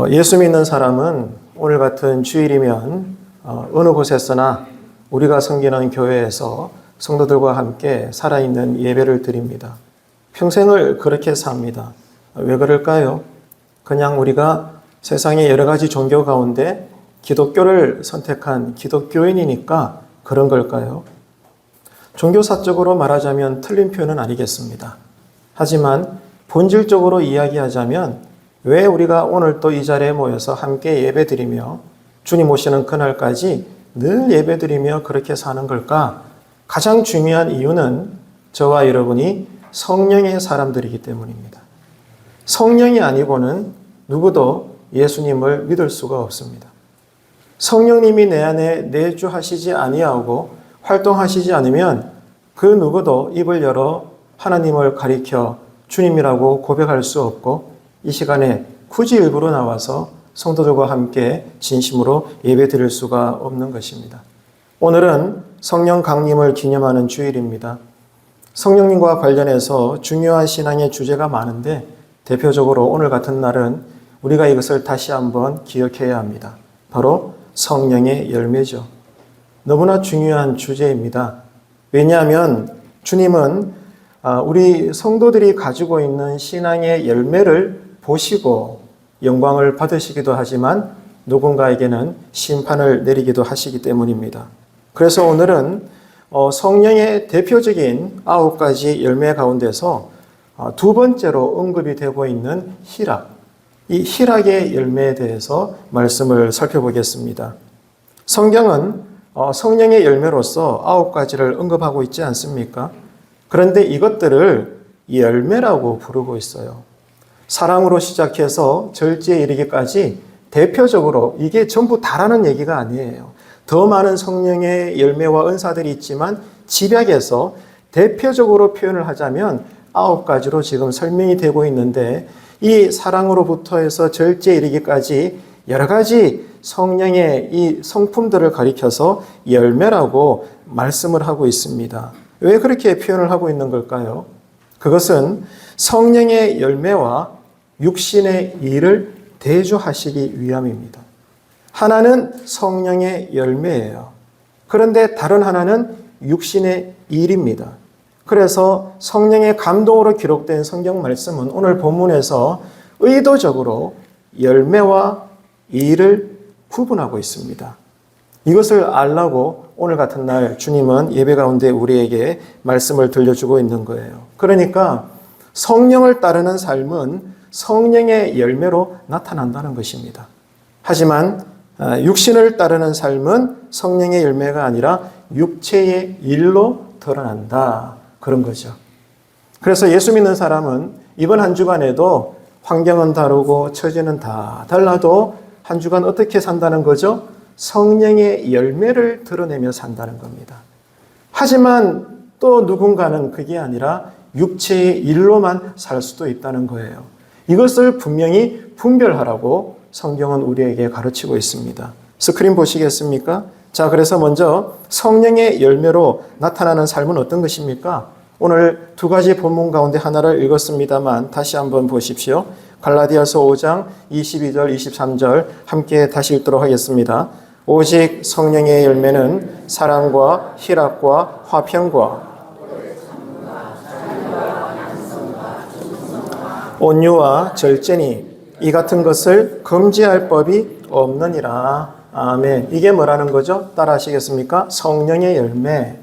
예수 믿는 사람은 오늘 같은 주일이면 어느 곳에서나 우리가 섬기는 교회에서 성도들과 함께 살아있는 예배를 드립니다. 평생을 그렇게 삽니다. 왜 그럴까요? 그냥 우리가 세상의 여러 가지 종교 가운데 기독교를 선택한 기독교인이니까 그런 걸까요? 종교사적으로 말하자면 틀린 표현은 아니겠습니다. 하지만 본질적으로 이야기하자면 왜 우리가 오늘 또 이 자리에 모여서 함께 예배드리며 주님 오시는 그날까지 늘 예배드리며 그렇게 사는 걸까? 가장 중요한 이유는 저와 여러분이 성령의 사람들이기 때문입니다. 성령이 아니고는 누구도 예수님을 믿을 수가 없습니다. 성령님이 내 안에 내주하시지 아니하고 활동하시지 않으면 그 누구도 입을 열어 하나님을 가리켜 주님이라고 고백할 수 없고 이 시간에 굳이 일부러 나와서 성도들과 함께 진심으로 예배드릴 수가 없는 것입니다. 오늘은 성령 강림을 기념하는 주일입니다. 성령님과 관련해서 중요한 신앙의 주제가 많은데 대표적으로 오늘 같은 날은 우리가 이것을 다시 한번 기억해야 합니다. 바로 성령의 열매죠. 너무나 중요한 주제입니다. 왜냐하면 주님은 우리 성도들이 가지고 있는 신앙의 열매를 보시고 영광을 받으시기도 하지만 누군가에게는 심판을 내리기도 하시기 때문입니다. 그래서 오늘은 성령의 대표적인 9가지 열매 가운데서 두 번째로 언급이 되고 있는 희락, 이 희락의 열매에 대해서 말씀을 살펴보겠습니다. 성경은 성령의 열매로서 9가지를 언급하고 있지 않습니까? 그런데 이것들을 열매라고 부르고 있어요. 사랑으로 시작해서 절제에 이르기까지 대표적으로 이게 전부 다라는 얘기가 아니에요. 더 많은 성령의 열매와 은사들이 있지만 집약해서 대표적으로 표현을 하자면 9가지로 지금 설명이 되고 있는데 이 사랑으로부터 해서 절제에 이르기까지 여러 가지 성령의 이 성품들을 가리켜서 열매라고 말씀을 하고 있습니다. 왜 그렇게 표현을 하고 있는 걸까요? 그것은 성령의 열매와 육신의 일을 대조하시기 위함입니다. 하나는 성령의 열매예요. 그런데 다른 하나는 육신의 일입니다. 그래서 성령의 감동으로 기록된 성경 말씀은 오늘 본문에서 의도적으로 열매와 일을 구분하고 있습니다. 이것을 알라고 오늘 같은 날 주님은 예배 가운데 우리에게 말씀을 들려주고 있는 거예요. 그러니까 성령을 따르는 삶은 성령의 열매로 나타난다는 것입니다. 하지만 육신을 따르는 삶은 성령의 열매가 아니라 육체의 일로 드러난다. 그런 거죠. 그래서 예수 믿는 사람은 이번 한 주간에도 환경은 다르고 처지는 다 달라도 한 주간 어떻게 산다는 거죠? 성령의 열매를 드러내며 산다는 겁니다. 하지만 또 누군가는 그게 아니라 육체의 일로만 살 수도 있다는 거예요. 이것을 분명히 분별하라고 성경은 우리에게 가르치고 있습니다. 스크린 보시겠습니까? 자, 그래서 먼저 성령의 열매로 나타나는 삶은 어떤 것입니까? 오늘 2가지 본문 가운데 하나를 읽었습니다만 다시 한번 보십시오. 갈라디아서 5장 22절 23절 함께 다시 읽도록 하겠습니다. 오직 성령의 열매는 사랑과 희락과 화평과 온유와 절제니 이 같은 것을 금지할 법이 없느니라. 아멘. 이게 뭐라는 거죠? 따라 하시겠습니까? 성령의 열매.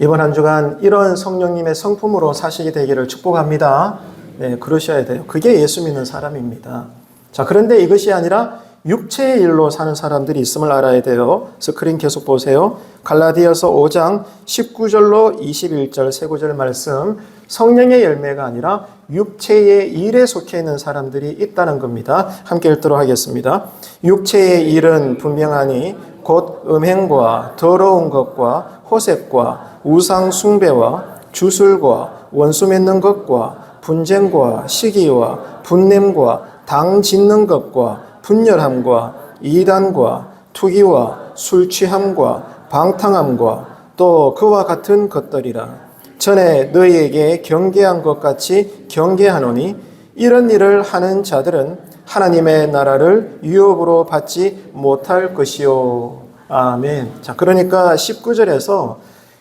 이번 한 주간 이런 성령님의 성품으로 사시게 되기를 축복합니다. 네, 그러셔야 돼요. 그게 예수 믿는 사람입니다. 자, 그런데 이것이 아니라 육체의 일로 사는 사람들이 있음을 알아야 돼요. 스크린 계속 보세요. 갈라디아서 5장 19절로 21절 세 구절 말씀. 성령의 열매가 아니라 육체의 일에 속해 있는 사람들이 있다는 겁니다. 함께 읽도록 하겠습니다. 육체의 일은 분명하니 곧 음행과 더러운 것과 호색과 우상 숭배와 주술과 원수 맺는 것과 분쟁과 시기와 분냄과 당 짓는 것과 분열함과 이단과 투기와 술 취함과 방탕함과 또 그와 같은 것들이라. 전에 너희에게 경계한 것 같이 경계하노니 이런 일을 하는 자들은 하나님의 나라를 유업으로 받지 못할 것이요. 아멘. 자, 그러니까 19절에서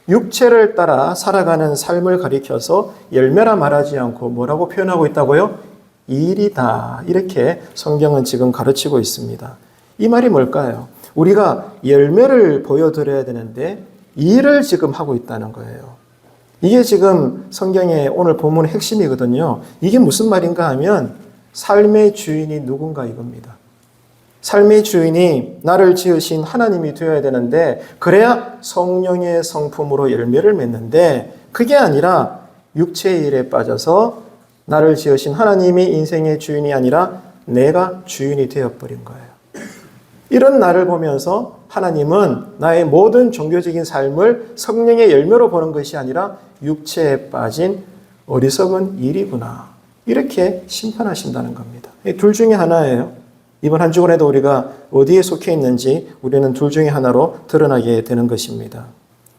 육체를 따라 살아가는 삶을 가리켜서 열매라 말하지 않고 뭐라고 표현하고 있다고요? 일이다. 이렇게 성경은 지금 가르치고 있습니다. 이 말이 뭘까요? 우리가 열매를 보여드려야 되는데 일을 지금 하고 있다는 거예요. 이게 지금 성경의 오늘 본문의 핵심이거든요. 이게 무슨 말인가 하면 삶의 주인이 누군가 이겁니다. 삶의 주인이 나를 지으신 하나님이 되어야 되는데 그래야 성령의 성품으로 열매를 맺는데 그게 아니라 육체의 일에 빠져서 나를 지으신 하나님이 인생의 주인이 아니라 내가 주인이 되어버린 거예요. 이런 나를 보면서 하나님은 나의 모든 종교적인 삶을 성령의 열매로 보는 것이 아니라 육체에 빠진 어리석은 일이구나. 이렇게 심판하신다는 겁니다. 둘 중에 하나예요. 이번 한 주간에도 우리가 어디에 속해 있는지 우리는 둘 중에 하나로 드러나게 되는 것입니다.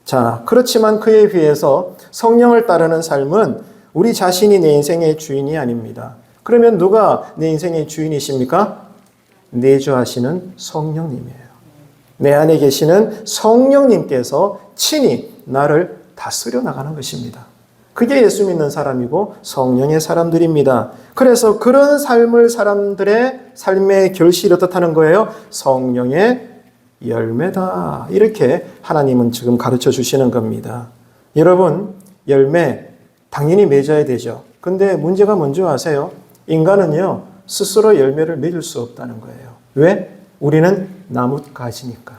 자, 그렇지만 그에 비해서 성령을 따르는 삶은 우리 자신이 내 인생의 주인이 아닙니다. 그러면 누가 내 인생의 주인이십니까? 내주하시는 성령님이에요. 내 안에 계시는 성령님께서 친히 나를 다스려 나가는 것입니다. 그게 예수 믿는 사람이고 성령의 사람들입니다. 그래서 그런 삶을 사람들의 삶의 결실이 어떻다는 거예요? 성령의 열매다. 이렇게 하나님은 지금 가르쳐 주시는 겁니다. 여러분, 열매 당연히 맺어야 되죠. 근데 문제가 뭔지 아세요? 인간은요, 스스로 열매를 맺을 수 없다는 거예요. 왜? 우리는 나뭇가지니까.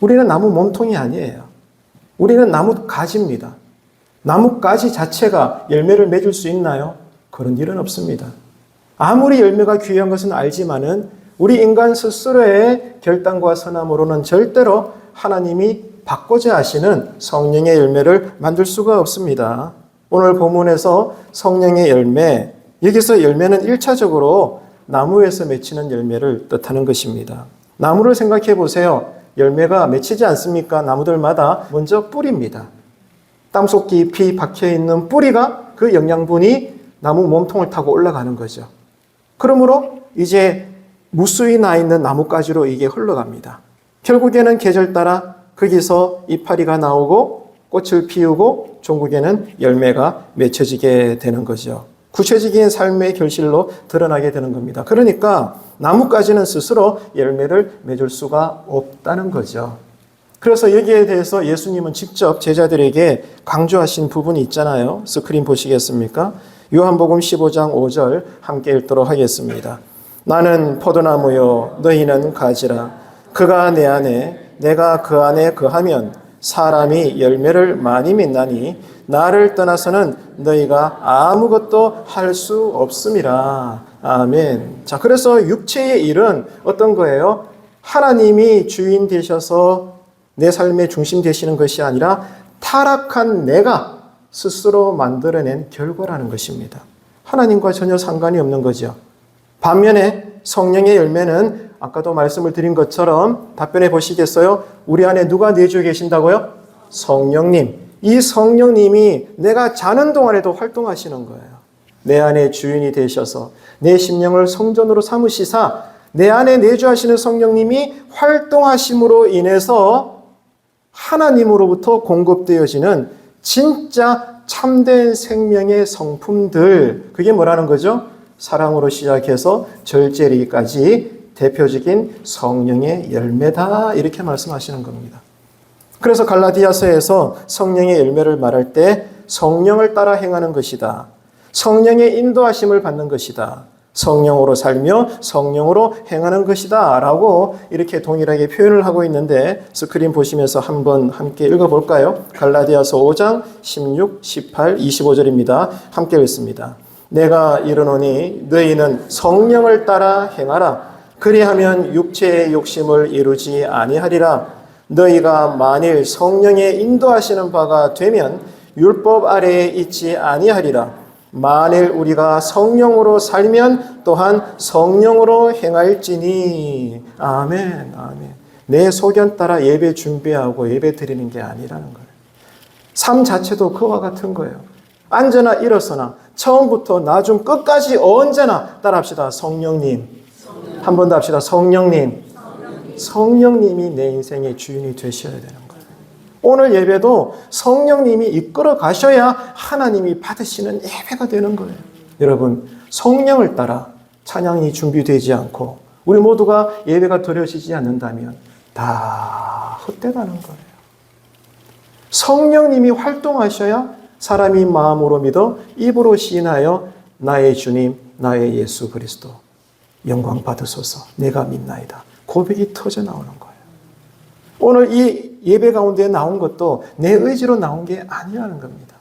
우리는 나무 몸통이 아니에요. 우리는 나뭇가지입니다. 나뭇가지 자체가 열매를 맺을 수 있나요? 그런 일은 없습니다. 아무리 열매가 귀한 것은 알지만은 우리 인간 스스로의 결단과 선함으로는 절대로 하나님이 받고자 하시는 성령의 열매를 만들 수가 없습니다. 오늘 본문에서 성령의 열매, 여기서 열매는 1차적으로 나무에서 맺히는 열매를 뜻하는 것입니다. 나무를 생각해 보세요. 열매가 맺히지 않습니까? 나무들마다 먼저 뿌리입니다. 땅속 깊이 박혀있는 뿌리가 그 영양분이 나무 몸통을 타고 올라가는 거죠. 그러므로 이제 무수히 나 있는 나뭇가지로 이게 흘러갑니다. 결국에는 계절 따라 거기서 이파리가 나오고 꽃을 피우고 종국에는 열매가 맺혀지게 되는 거죠. 구체적인 삶의 결실로 드러나게 되는 겁니다. 그러니까 나뭇가지는 스스로 열매를 맺을 수가 없다는 거죠. 그래서 여기에 대해서 예수님은 직접 제자들에게 강조하신 부분이 있잖아요. 스크린 보시겠습니까? 요한복음 15장 5절 함께 읽도록 하겠습니다. 나는 포도나무요 너희는 가지라. 그가 내 안에 내가 그 안에 거하면 사람이 열매를 많이 맺나니 나를 떠나서는 너희가 아무것도 할 수 없음이라. 아멘. 자, 그래서 육체의 일은 어떤 거예요? 하나님이 주인 되셔서 내 삶의 중심 되시는 것이 아니라 타락한 내가 스스로 만들어낸 결과라는 것입니다. 하나님과 전혀 상관이 없는 거죠. 반면에 성령의 열매는 아까도 말씀을 드린 것처럼 답변해 보시겠어요? 우리 안에 누가 내주에 계신다고요? 성령님. 이 성령님이 내가 자는 동안에도 활동하시는 거예요. 내 안에 주인이 되셔서 내 심령을 성전으로 삼으시사 내 안에 내주하시는 성령님이 활동하심으로 인해서 하나님으로부터 공급되어지는 진짜 참된 생명의 성품들, 그게 뭐라는 거죠? 사랑으로 시작해서 절제리까지 대표적인 성령의 열매다, 이렇게 말씀하시는 겁니다. 그래서 갈라디아서에서 성령의 열매를 말할 때 성령을 따라 행하는 것이다. 성령의 인도하심을 받는 것이다. 성령으로 살며 성령으로 행하는 것이다 라고 이렇게 동일하게 표현을 하고 있는데 스크린 보시면서 한번 함께 읽어볼까요? 갈라디아서 5장 16, 18, 25절입니다. 함께 읽습니다. 내가 이르노니 너희는 성령을 따라 행하라. 그리하면 육체의 욕심을 이루지 아니하리라. 너희가 만일 성령의 인도하시는 바가 되면 율법 아래에 있지 아니하리라. 만일 우리가 성령으로 살면 또한 성령으로 행할지니. 아멘, 아멘. 내 소견 따라 예배 준비하고 예배 드리는 게 아니라는 거예요. 삶 자체도 그와 같은 거예요. 앉으나 일어서나 처음부터 나중 끝까지 언제나 따라합시다. 성령님. 한 번 더 합시다. 성령님. 성령님이 내 인생의 주인이 되셔야 되는 거예요. 오늘 예배도 성령님이 이끌어 가셔야 하나님이 받으시는 예배가 되는 거예요. 여러분, 성령을 따라 찬양이 준비되지 않고 우리 모두가 예배가 드려지지 않는다면 다 헛되다는 거예요. 성령님이 활동하셔야 사람이 마음으로 믿어 입으로 시인하여 나의 주님, 나의 예수 그리스도 영광 받으소서 내가 믿나이다. 고백이 터져 나오는 거예요. 오늘 이 예배 가운데 나온 것도 내 의지로 나온 게 아니라는 겁니다.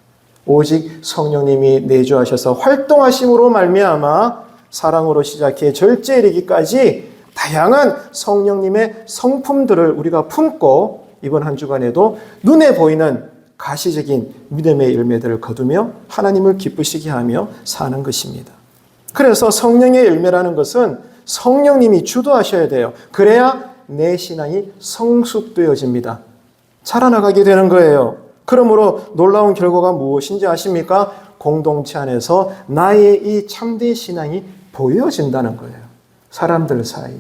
오직 성령님이 내주하셔서 활동하심으로 말미암아 사랑으로 시작해 절제에 이르기까지 다양한 성령님의 성품들을 우리가 품고 이번 한 주간에도 눈에 보이는 가시적인 믿음의 열매들을 거두며 하나님을 기쁘시게 하며 사는 것입니다. 그래서 성령의 열매라는 것은 성령님이 주도하셔야 돼요. 그래야 내 신앙이 성숙되어집니다. 자라나가게 되는 거예요. 그러므로 놀라운 결과가 무엇인지 아십니까? 공동체 안에서 나의 이 참된 신앙이 보여진다는 거예요. 사람들 사이에.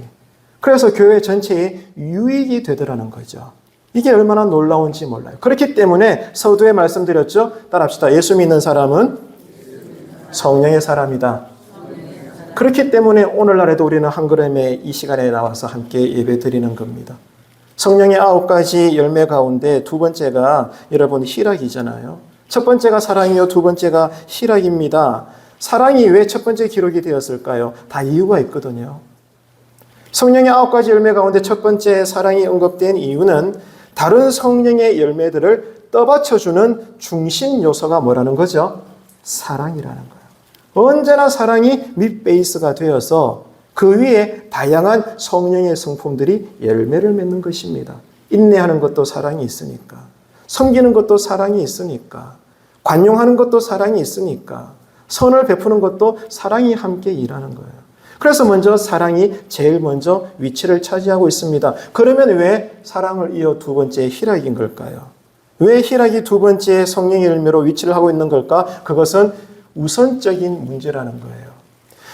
그래서 교회 전체에 유익이 되더라는 거죠. 이게 얼마나 놀라운지 몰라요. 그렇기 때문에 서두에 말씀드렸죠. 따라합시다. 예수 믿는 사람은 성령의 사람이다. 그렇기 때문에 오늘날에도 우리는 한 걸음에 이 시간에 나와서 함께 예배 드리는 겁니다. 성령의 9가지 열매 가운데 두 번째가 여러분 희락이잖아요. 첫 번째가 사랑이요, 두 번째가 희락입니다. 사랑이 왜 첫 번째 기록이 되었을까요? 다 이유가 있거든요. 성령의 9가지 열매 가운데 첫 번째 사랑이 언급된 이유는 다른 성령의 열매들을 떠받쳐주는 중심 요소가 뭐라는 거죠? 사랑이라는 거예요. 언제나 사랑이 밑베이스가 되어서 그 위에 다양한 성령의 성품들이 열매를 맺는 것입니다. 인내하는 것도 사랑이 있으니까, 섬기는 것도 사랑이 있으니까, 관용하는 것도 사랑이 있으니까, 선을 베푸는 것도 사랑이 함께 일하는 거예요. 그래서 먼저 사랑이 제일 먼저 위치를 차지하고 있습니다. 그러면 왜 사랑을 이어 두 번째 희락인 걸까요? 왜 희락이 두 번째 성령의 열매로 위치를 하고 있는 걸까? 그것은 우선적인 문제라는 거예요.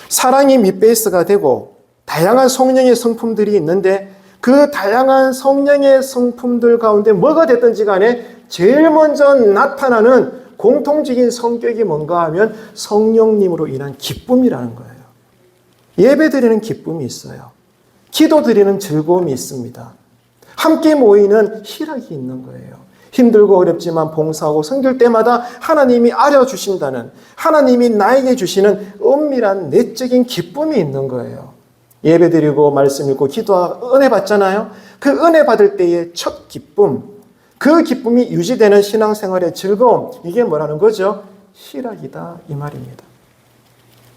사랑이 밑베이스가 되고 다양한 성령의 성품들이 있는데 그 다양한 성령의 성품들 가운데 뭐가 됐든지 간에 제일 먼저 나타나는 공통적인 성격이 뭔가 하면 성령님으로 인한 기쁨이라는 거예요. 예배 드리는 기쁨이 있어요. 기도 드리는 즐거움이 있습니다. 함께 모이는 희락이 있는 거예요. 힘들고 어렵지만 봉사하고 섬길 때마다 하나님이 알려주신다는, 하나님이 나에게 주시는 은밀한 내적인 기쁨이 있는 거예요. 예배 드리고 말씀 읽고 기도하고 은혜 받잖아요. 그 은혜 받을 때의 첫 기쁨, 그 기쁨이 유지되는 신앙생활의 즐거움, 이게 뭐라는 거죠? 희락이다 이 말입니다.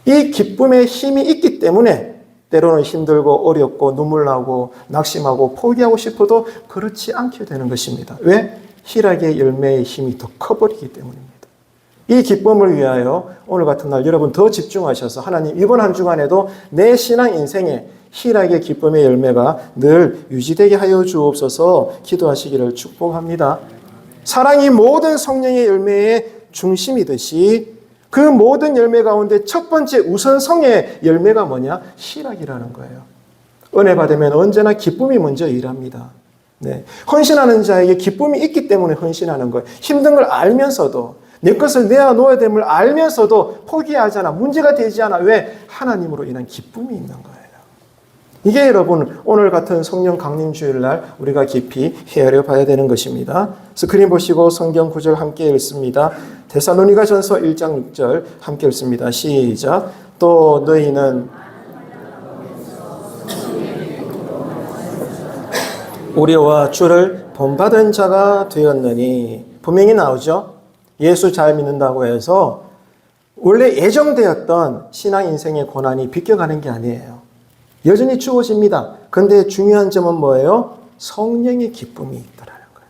이 기쁨의 힘이 있기 때문에 때로는 힘들고 어렵고 눈물 나고 낙심하고 포기하고 싶어도 그렇지 않게 되는 것입니다. 왜? 희락의 열매의 힘이 더 커버리기 때문입니다. 이 기쁨을 위하여 오늘 같은 날 여러분 더 집중하셔서 하나님 이번 한 주간에도 내 신앙 인생에 희락의 기쁨의 열매가 늘 유지되게 하여 주옵소서 기도하시기를 축복합니다. 사랑이 모든 성령의 열매의 중심이듯이 그 모든 열매 가운데 첫 번째 우선성의 열매가 뭐냐? 희락이라는 거예요. 은혜 받으면 언제나 기쁨이 먼저 일합니다. 네. 헌신하는 자에게 기쁨이 있기 때문에 헌신하는 거예요. 힘든 걸 알면서도 내 것을 내어놓아야 됨을 알면서도 포기하지 않아. 문제가 되지 않아. 왜? 하나님으로 인한 기쁨이 있는 거예요. 이게 여러분 오늘 같은 성령 강림 주일날 우리가 깊이 헤아려 봐야 되는 것입니다. 스크린 보시고 성경 구절 함께 읽습니다. 데살로니가전서 1장 6절 함께 읽습니다. 시작. 또 너희는 우리와 주를 본받은 자가 되었느니. 분명히 나오죠. 예수 잘 믿는다고 해서 원래 예정되었던 신앙 인생의 고난이 비껴가는 게 아니에요. 여전히 주어집니다. 그런데 중요한 점은 뭐예요? 성령의 기쁨이 있다라는 거예요.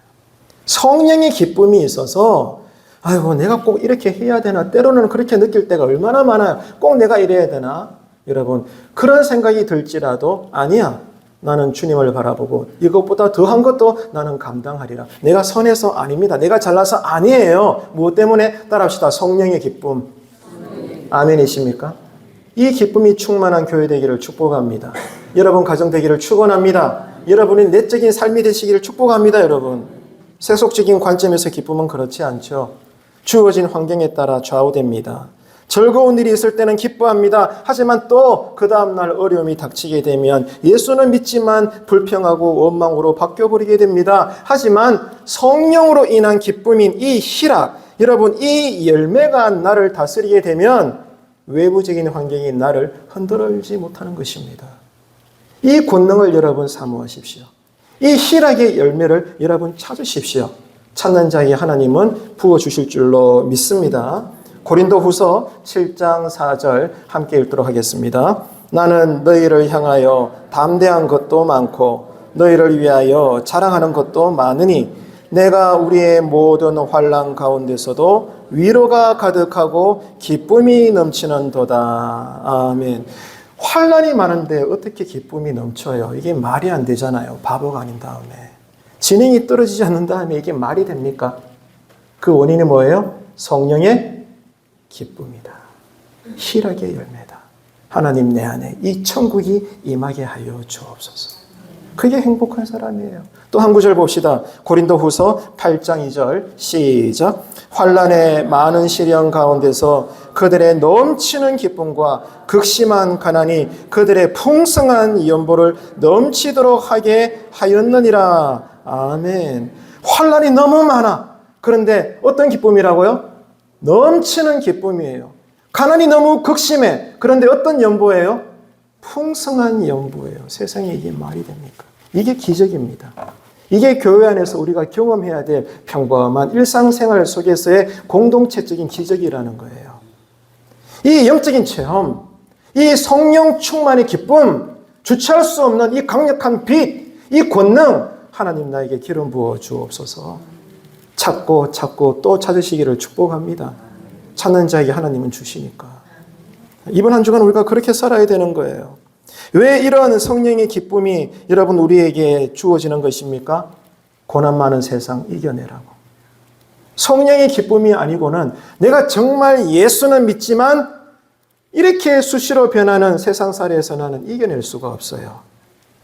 성령의 기쁨이 있어서 아이고, 내가 꼭 이렇게 해야 되나? 때로는 그렇게 느낄 때가 얼마나 많아요. 꼭 내가 이래야 되나? 여러분, 그런 생각이 들지라도 아니야. 나는 주님을 바라보고 이것보다 더한 것도 나는 감당하리라. 내가 선해서 아닙니다. 내가 잘나서 아니에요. 무엇 때문에? 따라합시다. 성령의 기쁨. 아멘이십니까? 이 기쁨이 충만한 교회 되기를 축복합니다. 여러분 가정 되기를 축원합니다. 여러분의 내적인 삶이 되시기를 축복합니다. 여러분, 세속적인 관점에서 기쁨은 그렇지 않죠. 주어진 환경에 따라 좌우됩니다. 즐거운 일이 있을 때는 기뻐합니다. 하지만 또 그 다음날 어려움이 닥치게 되면 예수는 믿지만 불평하고 원망으로 바뀌어버리게 됩니다. 하지만 성령으로 인한 기쁨인 이 희락, 여러분 이 열매가 나를 다스리게 되면 외부적인 환경이 나를 흔들지 못하는 것입니다. 이 권능을 여러분 사모하십시오. 이 희락의 열매를 여러분 찾으십시오. 찾는 자에게 하나님은 부어주실 줄로 믿습니다. 고린도후서 7장 4절 함께 읽도록 하겠습니다. 나는 너희를 향하여 담대한 것도 많고 너희를 위하여 자랑하는 것도 많으니 내가 우리의 모든 환난 가운데서도 위로가 가득하고 기쁨이 넘치는도다. 아멘. 환난이 많은데 어떻게 기쁨이 넘쳐요? 이게 말이 안 되잖아요. 바보가 아닌 다음에. 진행이 떨어지지 않는 다음에 이게 말이 됩니까? 그 원인이 뭐예요? 성령의 기쁨이다. 희락의 열매다. 하나님 내 안에 이 천국이 임하게 하여 주옵소서. 그게 행복한 사람이에요. 또 한 구절 봅시다. 고린도후서 8장 2절 시작. 환난의 많은 시련 가운데서 그들의 넘치는 기쁨과 극심한 가난이 그들의 풍성한 연보를 넘치도록 하게 하였느니라. 아멘. 환난이 너무 많아. 그런데 어떤 기쁨이라고요? 넘치는 기쁨이에요. 가난이 너무 극심해. 그런데 어떤 연보예요? 풍성한 연보예요. 세상에 이게 말이 됩니까? 이게 기적입니다. 이게 교회 안에서 우리가 경험해야 될 평범한 일상생활 속에서의 공동체적인 기적이라는 거예요. 이 영적인 체험, 이 성령 충만의 기쁨, 주체할 수 없는 이 강력한 빛, 이 권능, 하나님 나에게 기름 부어 주옵소서. 찾고 또 찾으시기를 축복합니다. 찾는 자에게 하나님은 주시니까. 이번 한 주간 우리가 그렇게 살아야 되는 거예요. 왜 이런 성령의 기쁨이 여러분 우리에게 주어지는 것입니까? 고난 많은 세상 이겨내라고. 성령의 기쁨이 아니고는 내가 정말 예수는 믿지만 이렇게 수시로 변하는 세상살이에서 나는 이겨낼 수가 없어요.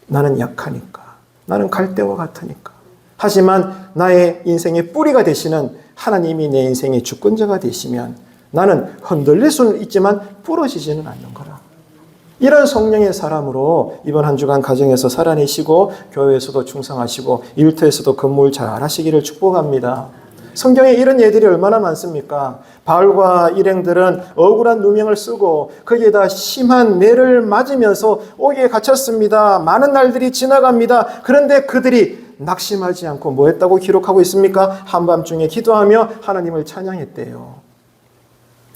나는 약하니까. 나는 갈대와 같으니까. 하지만 나의 인생의 뿌리가 되시는 하나님이 내 인생의 주권자가 되시면 나는 흔들릴 수는 있지만 부러지지는 않는 거라. 이런 성령의 사람으로 이번 한 주간 가정에서 살아내시고 교회에서도 충성하시고 일터에서도 근무를 잘 하시기를 축복합니다. 성경에 이런 예들이 얼마나 많습니까? 바울과 일행들은 억울한 누명을 쓰고 거기에다 심한 매를 맞으면서 옥에 갇혔습니다. 많은 날들이 지나갑니다. 그런데 그들이 낙심하지 않고 뭐 했다고 기록하고 있습니까? 한밤중에 기도하며 하나님을 찬양했대요.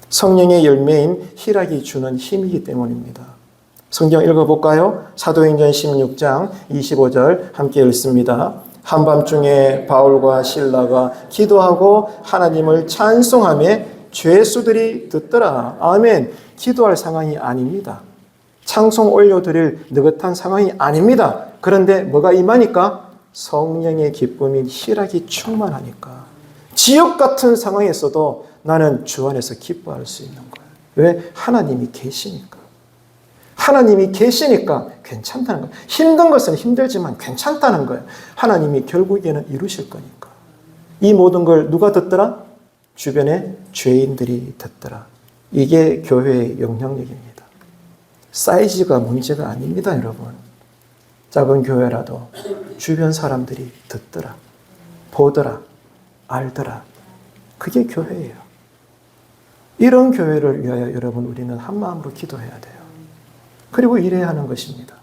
성령의 열매인 희락이 주는 힘이기 때문입니다. 성경 읽어볼까요? 사도행전 16장 25절 함께 읽습니다. 한밤중에 바울과 실라가 기도하고 하나님을 찬송하며 죄수들이 듣더라. 아멘. 기도할 상황이 아닙니다. 찬송 올려드릴 느긋한 상황이 아닙니다. 그런데 뭐가 임하니까? 성령의 기쁨인 희락이 충만하니까. 지옥 같은 상황에서도 나는 주 안에서 기뻐할 수 있는 거예요. 왜? 하나님이 계시니까. 하나님이 계시니까 괜찮다는 거예요. 힘든 것은 힘들지만 괜찮다는 거예요. 하나님이 결국에는 이루실 거니까. 이 모든 걸 누가 듣더라? 주변에 죄인들이 듣더라. 이게 교회의 영향력입니다. 사이즈가 문제가 아닙니다, 여러분. 작은 교회라도 주변 사람들이 듣더라, 보더라, 알더라. 그게 교회예요. 이런 교회를 위하여 여러분 우리는 한 마음으로 기도해야 돼요. 그리고 일해야 하는 것입니다.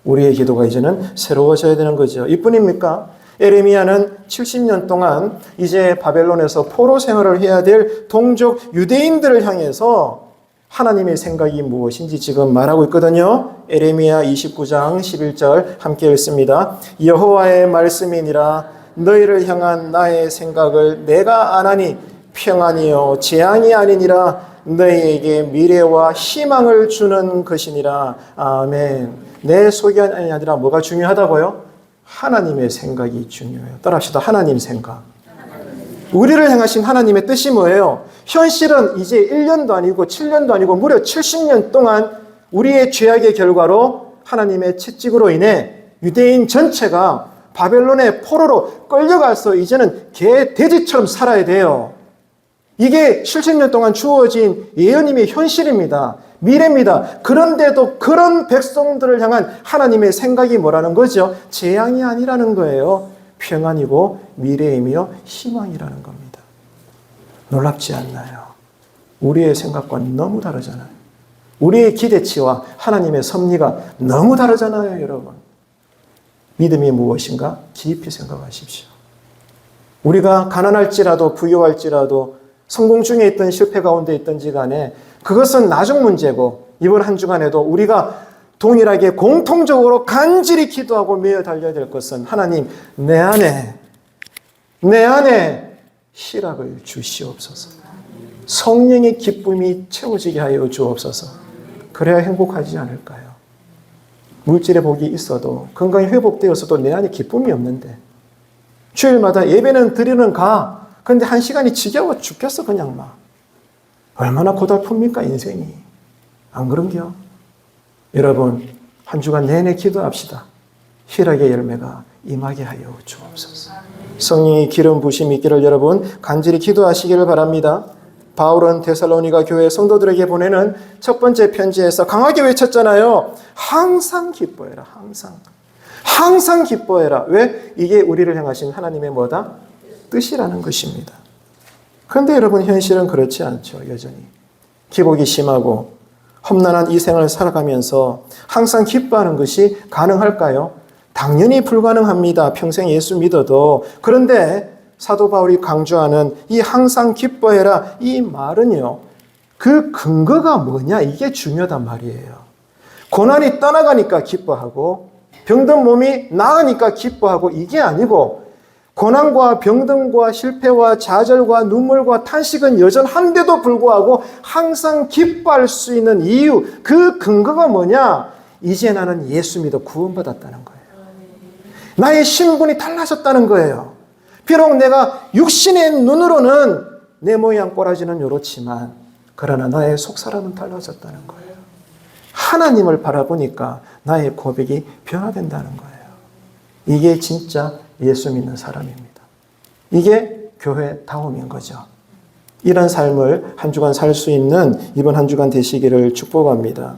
우리의 기도가 이제는 새로워져야 되는 거죠. 이뿐입니까? 에레미야는 70년 동안 이제 바벨론에서 포로 생활을 해야 될 동족 유대인들을 향해서 하나님의 생각이 무엇인지 지금 말하고 있거든요. 에레미야 29장 11절 함께 읽습니다. 여호와의 말씀이니라 너희를 향한 나의 생각을 내가 아나니 평안이요 재앙이 아니니라 너희에게 미래와 희망을 주는 것이니라. 아멘. 내 소견이 아니라 뭐가 중요하다고요? 하나님의 생각이 중요해요. 따라합시다. 하나님 생각. 우리를 향하신 하나님의 뜻이 뭐예요? 현실은 이제 1년도 아니고 7년도 아니고 무려 70년 동안 우리의 죄악의 결과로 하나님의 채찍으로 인해 유대인 전체가 바벨론의 포로로 끌려가서 이제는 개, 돼지처럼 살아야 돼요. 이게 70년 동안 주어진 예언임의 현실입니다. 미래입니다. 그런데도 그런 백성들을 향한 하나님의 생각이 뭐라는 거죠? 재앙이 아니라는 거예요. 평안이고 미래이며 희망이라는 겁니다. 놀랍지 않나요? 우리의 생각과 너무 다르잖아요. 우리의 기대치와 하나님의 섭리가 너무 다르잖아요, 여러분. 믿음이 무엇인가? 깊이 생각하십시오. 우리가 가난할지라도 부유할지라도 성공 중에 있든 실패 가운데 있든지 간에 그것은 나중 문제고, 이번 한 주간에도 우리가 동일하게 공통적으로 간절히 기도하고 매여 달려야 될 것은 하나님, 내 안에 희락을 주시옵소서. 성령의 기쁨이 채워지게 하여 주옵소서. 그래야 행복하지 않을까요? 물질의 복이 있어도, 건강이 회복되었어도 내 안에 기쁨이 없는데, 주일마다 예배는 드리는 가. 근데 한 시간이 지겨워 죽겠어 그냥 막. 얼마나 고달픕니까 인생이. 안 그런겨? 여러분, 한 주간 내내 기도합시다. 희락의 열매가 임하게 하여 주옵소서. 성령의 기름 부심이 있기를 여러분 간절히 기도하시기를 바랍니다. 바울은 데살로니가 교회 성도들에게 보내는 첫 번째 편지에서 강하게 외쳤잖아요. 항상 기뻐해라. 항상 기뻐해라. 왜? 이게 우리를 향하신 하나님의 뭐다? 뜻이라는 것입니다. 그런데 여러분, 현실은 그렇지 않죠. 여전히 기복이 심하고 험난한 이 생을 살아가면서 항상 기뻐하는 것이 가능할까요? 당연히 불가능합니다. 평생 예수 믿어도. 그런데 사도 바울이 강조하는 이 항상 기뻐해라, 이 말은요, 그 근거가 뭐냐, 이게 중요하단 말이에요. 고난이 떠나가니까 기뻐하고 병든 몸이 나으니까 기뻐하고 이게 아니고, 고난과 병든과 실패와 좌절과 눈물과 탄식은 여전한데도 불구하고 항상 기뻐할 수 있는 이유, 그 근거가 뭐냐? 이제 나는 예수 믿어 구원받았다는 거예요. 나의 신분이 달라졌다는 거예요. 비록 내가 육신의 눈으로는 내 모양 꼬라지는 요렇지만, 그러나 나의 속사람은 달라졌다는 거예요. 하나님을 바라보니까 나의 고백이 변화된다는 거예요. 이게 진짜 예수 믿는 사람입니다. 이게 교회다움인 거죠. 이런 삶을 한 주간 살 수 있는 이번 한 주간 되시기를 축복합니다.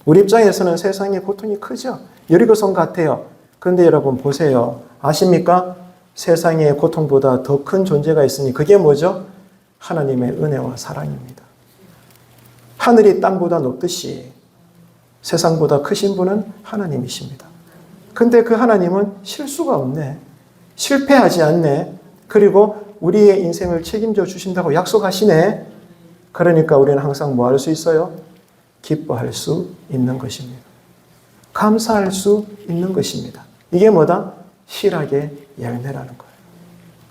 우리 입장에서는 세상의 고통이 크죠. 여리고성 같아요. 그런데 여러분 보세요. 아십니까? 세상의 고통보다 더 큰 존재가 있으니 그게 뭐죠? 하나님의 은혜와 사랑입니다. 하늘이 땅보다 높듯이 세상보다 크신 분은 하나님이십니다. 근데 그 하나님은 실수가 없네. 실패하지 않네. 그리고 우리의 인생을 책임져 주신다고 약속하시네. 그러니까 우리는 항상 뭐 할 수 있어요? 기뻐할 수 있는 것입니다. 감사할 수 있는 것입니다. 이게 뭐다? 희락의 열매라는 거예요.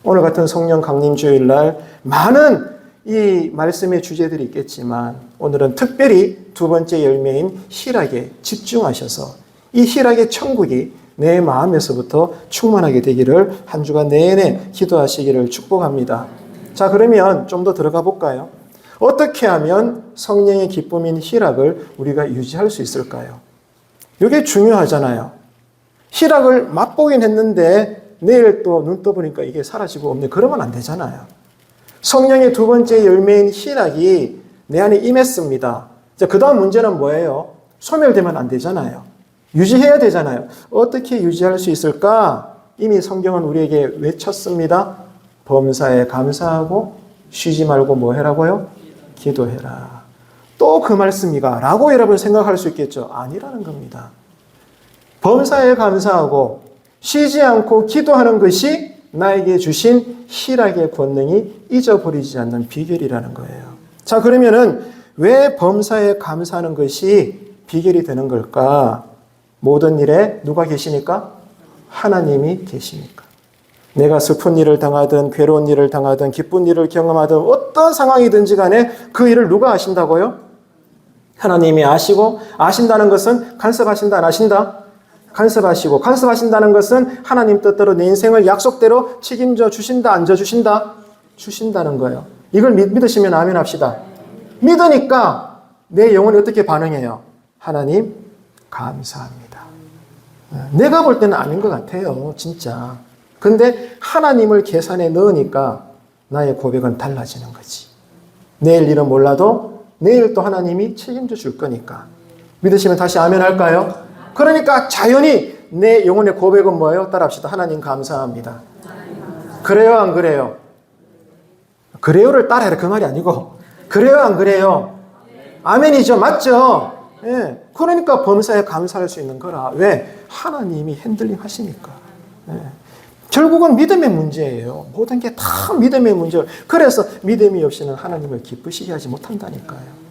오늘 같은 성령 강림 주일날 많은 이 말씀의 주제들이 있겠지만, 오늘은 특별히 두 번째 열매인 희락에 집중하셔서 이 희락의 천국이 내 마음에서부터 충만하게 되기를 한 주간 내내 기도하시기를 축복합니다. 자, 그러면 좀 더 들어가 볼까요? 어떻게 하면 성령의 기쁨인 희락을 우리가 유지할 수 있을까요? 이게 중요하잖아요. 희락을 맛보긴 했는데 내일 또 눈 떠보니까 이게 사라지고 없네. 그러면 안 되잖아요. 성령의 두 번째 열매인 희락이 내 안에 임했습니다. 그 다음 문제는 뭐예요? 소멸되면 안 되잖아요. 유지해야 되잖아요. 어떻게 유지할 수 있을까? 이미 성경은 우리에게 외쳤습니다. 범사에 감사하고 쉬지 말고 뭐 해라고요? 기도해라. 또 그 말씀이가? 라고 여러분 생각할 수 있겠죠. 아니라는 겁니다. 범사에 감사하고 쉬지 않고 기도하는 것이 나에게 주신 희락의 권능이 잊어버리지 않는 비결이라는 거예요. 자, 그러면은 왜 범사에 감사하는 것이 비결이 되는 걸까? 모든 일에 누가 계시니까? 하나님이 계시니까. 내가 슬픈 일을 당하든 괴로운 일을 당하든 기쁜 일을 경험하든 어떤 상황이든지 간에 그 일을 누가 아신다고요? 하나님이 아시고, 아신다는 것은 간섭하신다, 안 하신다? 간섭하시고, 간섭하신다는 것은 하나님 뜻대로 내 인생을 약속대로 책임져 주신다, 안 져 주신다? 주신다는 거예요. 이걸 믿으시면 아멘 합시다. 믿으니까 내 영혼이 어떻게 반응해요? 하나님, 감사합니다. 내가 볼 때는 아닌 것 같아요, 진짜. 근데 하나님을 계산에 넣으니까 나의 고백은 달라지는 거지. 내일 일은 몰라도 내일 또 하나님이 책임져 줄 거니까. 믿으시면 다시 아멘 할까요? 그러니까 자연히 내 영혼의 고백은 뭐예요? 따라합시다. 하나님 감사합니다. 그래요, 안 그래요? 그래요를 따라해라 그 말이 아니고, 그래요, 안 그래요? 아멘이죠, 맞죠? 예. 그러니까 범사에 감사할 수 있는 거라. 왜? 하나님이 핸들링 하시니까. 예. 결국은 믿음의 문제예요. 모든 게 다 믿음의 문제예요. 그래서 믿음이 없이는 하나님을 기쁘시게 하지 못한다니까요.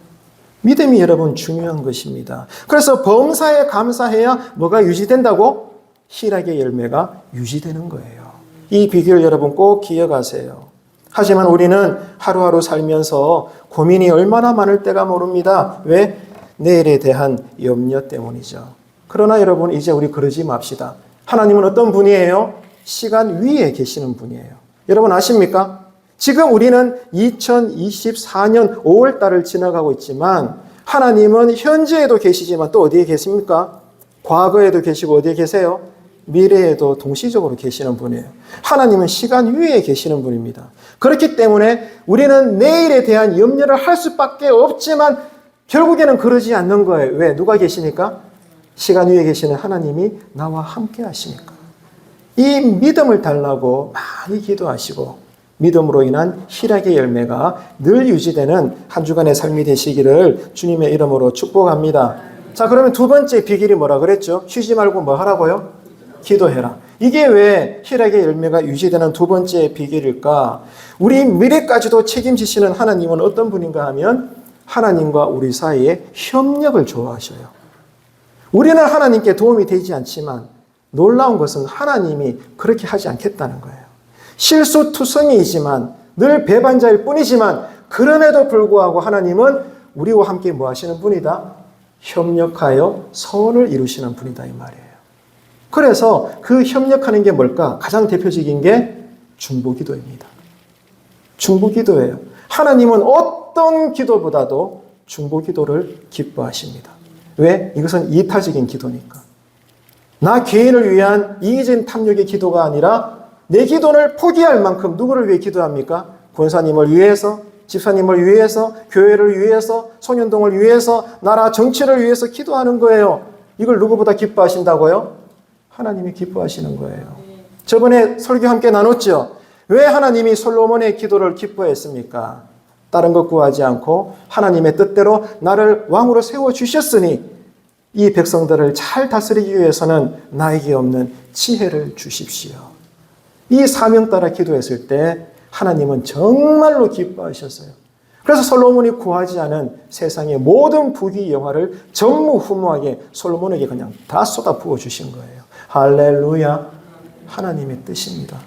믿음이 여러분 중요한 것입니다. 그래서 범사에 감사해야 뭐가 유지된다고? 희락의 열매가 유지되는 거예요. 이 비결 여러분 꼭 기억하세요. 하지만 우리는 하루하루 살면서 고민이 얼마나 많을 때가 모릅니다. 왜? 내일에 대한 염려 때문이죠. 그러나 여러분 이제 우리 그러지 맙시다. 하나님은 어떤 분이에요? 시간 위에 계시는 분이에요. 여러분 아십니까? 지금 우리는 2024년 5월 달을 지나가고 있지만 하나님은 현재에도 계시지만 또 어디에 계십니까? 과거에도 계시고 어디에 계세요? 미래에도 동시적으로 계시는 분이에요. 하나님은 시간 위에 계시는 분입니다. 그렇기 때문에 우리는 내일에 대한 염려를 할 수밖에 없지만 결국에는 그러지 않는 거예요. 왜? 누가 계시니까? 시간 위에 계시는 하나님이 나와 함께 하시니까. 이 믿음을 달라고 많이 기도하시고 믿음으로 인한 희락의 열매가 늘 유지되는 한 주간의 삶이 되시기를 주님의 이름으로 축복합니다. 자, 그러면 두 번째 비결이 뭐라 그랬죠? 쉬지 말고 뭐 하라고요? 기도해라. 이게 왜 희락의 열매가 유지되는 두 번째 비결일까? 우리 미래까지도 책임지시는 하나님은 어떤 분인가 하면 하나님과 우리 사이에 협력을 좋아하셔요. 우리는 하나님께 도움이 되지 않지만 놀라운 것은 하나님이 그렇게 하지 않겠다는 거예요. 실수투성이이지만 늘 배반자일 뿐이지만 그럼에도 불구하고 하나님은 우리와 함께 뭐 하시는 분이다? 협력하여 선을 이루시는 분이다 이 말이에요. 그래서 그 협력하는 게 뭘까? 가장 대표적인 게 중보기도입니다. 중보기도예요. 하나님은 어떤 기도보다도 중보기도를 기뻐하십니다. 왜? 이것은 이타적인 기도니까. 나 개인을 위한 이기적인 탐욕의 기도가 아니라 내 기도를 포기할 만큼 누구를 위해 기도합니까? 권사님을 위해서, 집사님을 위해서, 교회를 위해서, 소년동을 위해서, 나라 정치를 위해서 기도하는 거예요. 이걸 누구보다 기뻐하신다고요? 하나님이 기뻐하시는 거예요. 저번에 설교 함께 나눴죠? 왜 하나님이 솔로몬의 기도를 기뻐했습니까? 다른 것 구하지 않고 하나님의 뜻대로 나를 왕으로 세워주셨으니 이 백성들을 잘 다스리기 위해서는 나에게 없는 지혜를 주십시오. 이 사명 따라 기도했을 때 하나님은 정말로 기뻐하셨어요. 그래서 솔로몬이 구하지 않은 세상의 모든 부귀 영화를 전무후무하게 솔로몬에게 그냥 다 쏟아 부어주신 거예요. 할렐루야. 하나님의 뜻입니다.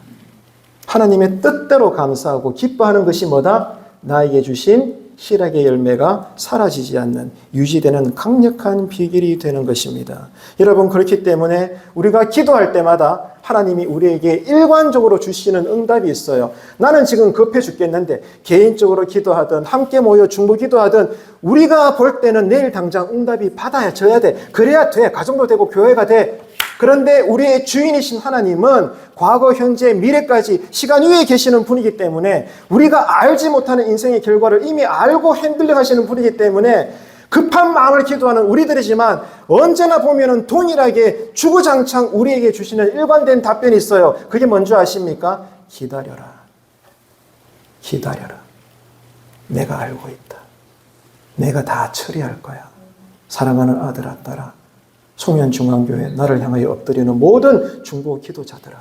하나님의 뜻대로 감사하고 기뻐하는 것이 뭐다? 나에게 주신 희락의 열매가 사라지지 않는 유지되는 강력한 비결이 되는 것입니다. 여러분 그렇기 때문에 우리가 기도할 때마다 하나님이 우리에게 일관적으로 주시는 응답이 있어요. 나는 지금 급해 죽겠는데 개인적으로 기도하든 함께 모여 중보 기도하든 우리가 볼 때는 내일 당장 응답이 받아져야 돼. 그래야 돼. 가정도 되고 교회가 돼. 그런데 우리의 주인이신 하나님은 과거, 현재, 미래까지 시간 위에 계시는 분이기 때문에 우리가 알지 못하는 인생의 결과를 이미 알고 핸들링 하시는 분이기 때문에 급한 마음을 기도하는 우리들이지만 언제나 보면은 동일하게 주구장창 우리에게 주시는 일관된 답변이 있어요. 그게 뭔지 아십니까? 기다려라. 기다려라. 내가 알고 있다. 내가 다 처리할 거야. 사랑하는 아들아, 딸아. 송년중앙교회 나를 향하여 엎드리는 모든 중보 기도자들아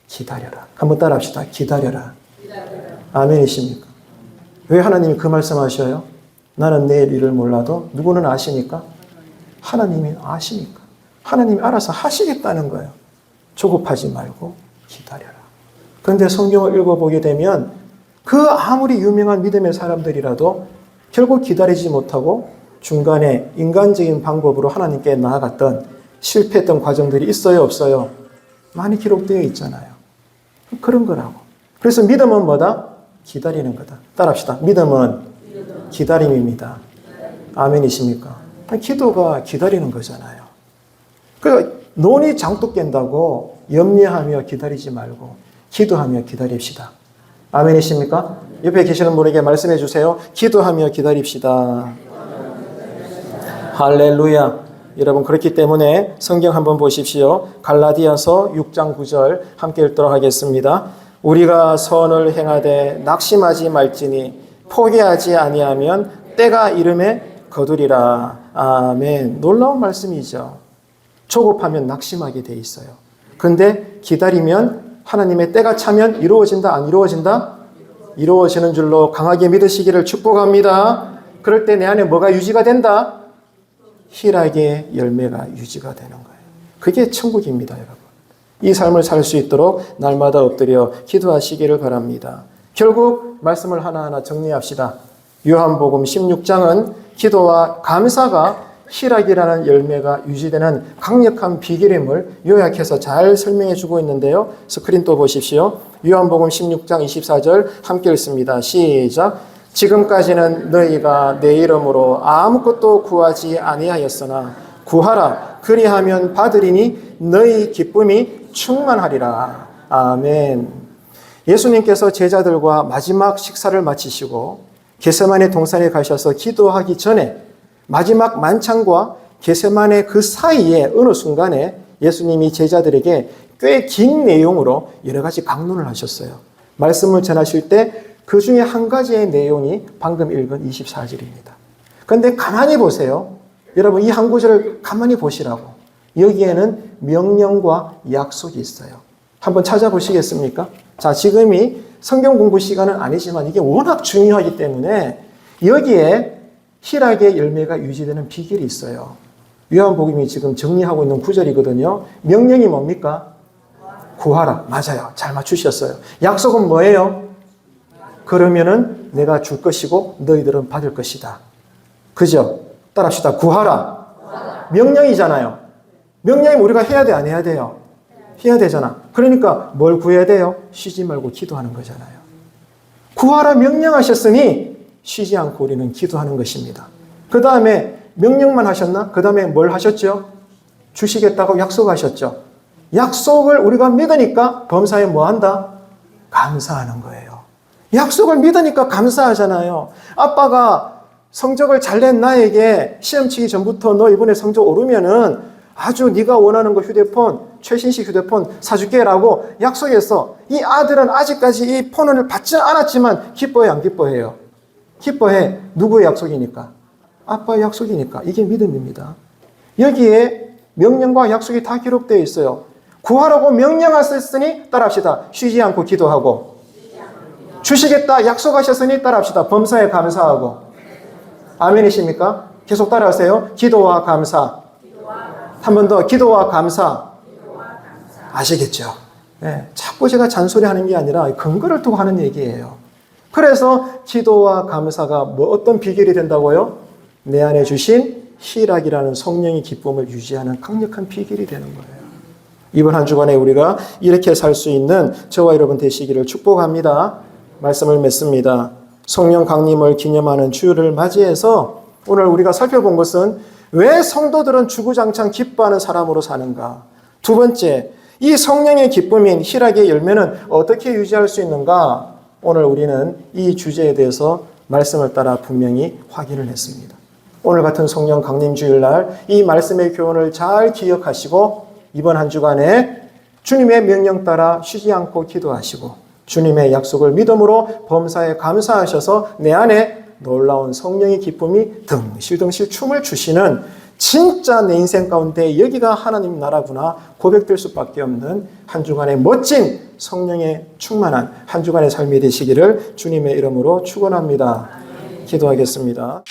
기다려라. 한번 따라합시다. 기다려라. 아멘이십니까? 왜 하나님이 그 말씀하셔요? 나는 내일 일을 몰라도 누구는 아시니까? 하나님이 아시니까. 하나님이 알아서 하시겠다는 거예요. 조급하지 말고 기다려라. 그런데 성경을 읽어보게 되면 그 아무리 유명한 믿음의 사람들이라도 결국 기다리지 못하고 중간에 인간적인 방법으로 하나님께 나아갔던 실패했던 과정들이 있어요, 없어요? 많이 기록되어 있잖아요. 그런 거라고. 그래서 믿음은 뭐다? 기다리는 거다. 따라합시다. 믿음은 기다림입니다. 아멘이십니까? 기도가 기다리는 거잖아요. 그러니까 논이 장독 깬다고 염려하며 기다리지 말고 기도하며 기다립시다. 아멘이십니까? 옆에 계시는 분에게 말씀해 주세요. 기도하며 기다립시다. 할렐루야. 여러분, 그렇기 때문에 성경 한번 보십시오. 갈라디아서 6장 9절 함께 읽도록 하겠습니다. 우리가 선을 행하되 낙심하지 말지니 포기하지 아니하면 때가 이름에 거두리라. 아멘. 놀라운 말씀이죠. 조급하면 낙심하게 돼 있어요. 근데 기다리면 하나님의 때가 차면 이루어진다, 안 이루어진다? 이루어지는 줄로 강하게 믿으시기를 축복합니다. 그럴 때 내 안에 뭐가 유지가 된다? 희락의 열매가 유지가 되는 거예요. 그게 천국입니다, 여러분. 이 삶을 살 수 있도록 날마다 엎드려 기도하시기를 바랍니다. 결국 말씀을 하나하나 정리합시다. 요한복음 16장은 기도와 감사가 희락이라는 열매가 유지되는 강력한 비결임을 요약해서 잘 설명해 주고 있는데요. 스크린 또 보십시오. 요한복음 16장 24절 함께 읽습니다. 시작. 지금까지는 너희가 내 이름으로 아무것도 구하지 아니하였으나 구하라. 그리하면 받으리니 너희 기쁨이 충만하리라. 아멘. 예수님께서 제자들과 마지막 식사를 마치시고 겟세마네 동산에 가셔서 기도하기 전에 마지막 만찬과 겟세마네 그 사이에 어느 순간에 예수님이 제자들에게 꽤 긴 내용으로 여러 가지 강론을 하셨어요. 말씀을 전하실 때 그 중에 한 가지의 내용이 방금 읽은 24절입니다. 그런데 가만히 보세요. 여러분, 이 한 구절을 가만히 보시라고. 여기에는 명령과 약속이 있어요. 한번 찾아보시겠습니까? 자, 지금이 성경 공부 시간은 아니지만 이게 워낙 중요하기 때문에 여기에 희락의 열매가 유지되는 비결이 있어요. 요한복음이 지금 정리하고 있는 구절이거든요. 명령이 뭡니까? 구하라. 맞아요. 잘 맞추셨어요. 약속은 뭐예요? 그러면은 내가 줄 것이고 너희들은 받을 것이다. 그죠? 따라합시다. 구하라. 명령이잖아요. 명령이면 우리가 해야 돼, 안 해야 돼요? 해야 되잖아. 그러니까 뭘 구해야 돼요? 쉬지 말고 기도하는 거잖아요. 구하라 명령하셨으니 쉬지 않고 우리는 기도하는 것입니다. 그 다음에 명령만 하셨나? 그 다음에 뭘 하셨죠? 주시겠다고 약속하셨죠. 약속을 우리가 믿으니까 범사에 뭐 한다? 감사하는 거예요. 약속을 믿으니까 감사하잖아요. 아빠가 성적을 잘 낸 나에게 시험 치기 전부터 너 이번에 성적 오르면은 아주 네가 원하는 거 휴대폰, 최신식 휴대폰 사줄게라고 약속했어. 이 아들은 아직까지 이 폰을 받지 않았지만 기뻐해, 안 기뻐해요? 기뻐해. 누구의 약속이니까? 아빠의 약속이니까. 이게 믿음입니다. 여기에 명령과 약속이 다 기록되어 있어요. 구하라고 명령하셨으니 따라합시다. 쉬지 않고 기도하고. 주시겠다 약속하셨으니 따라합시다. 범사에 감사하고. 아멘이십니까? 계속 따라하세요. 기도와 감사. 한 번 더. 기도와 감사. 아시겠죠? 네, 자꾸 제가 잔소리하는 게 아니라 근거를 두고 하는 얘기예요. 그래서 기도와 감사가 뭐 어떤 비결이 된다고요? 내 안에 주신 희락이라는 성령의 기쁨을 유지하는 강력한 비결이 되는 거예요. 이번 한 주간에 우리가 이렇게 살 수 있는 저와 여러분 되시기를 축복합니다. 말씀을 맺습니다. 성령 강림을 기념하는 주일을 맞이해서 오늘 우리가 살펴본 것은 왜 성도들은 주구장창 기뻐하는 사람으로 사는가? 두 번째, 이 성령의 기쁨인 희락의 열매는 어떻게 유지할 수 있는가? 오늘 우리는 이 주제에 대해서 말씀을 따라 분명히 확인을 했습니다. 오늘 같은 성령 강림 주일날 이 말씀의 교훈을 잘 기억하시고 이번 한 주간에 주님의 명령 따라 쉬지 않고 기도하시고 주님의 약속을 믿음으로 범사에 감사하셔서 내 안에 놀라운 성령의 기쁨이 덩실덩실 춤을 추시는 진짜 내 인생 가운데 여기가 하나님 나라구나 고백될 수밖에 없는 한 주간의 멋진 성령의 충만한 한 주간의 삶이 되시기를 주님의 이름으로 축원합니다. 기도하겠습니다.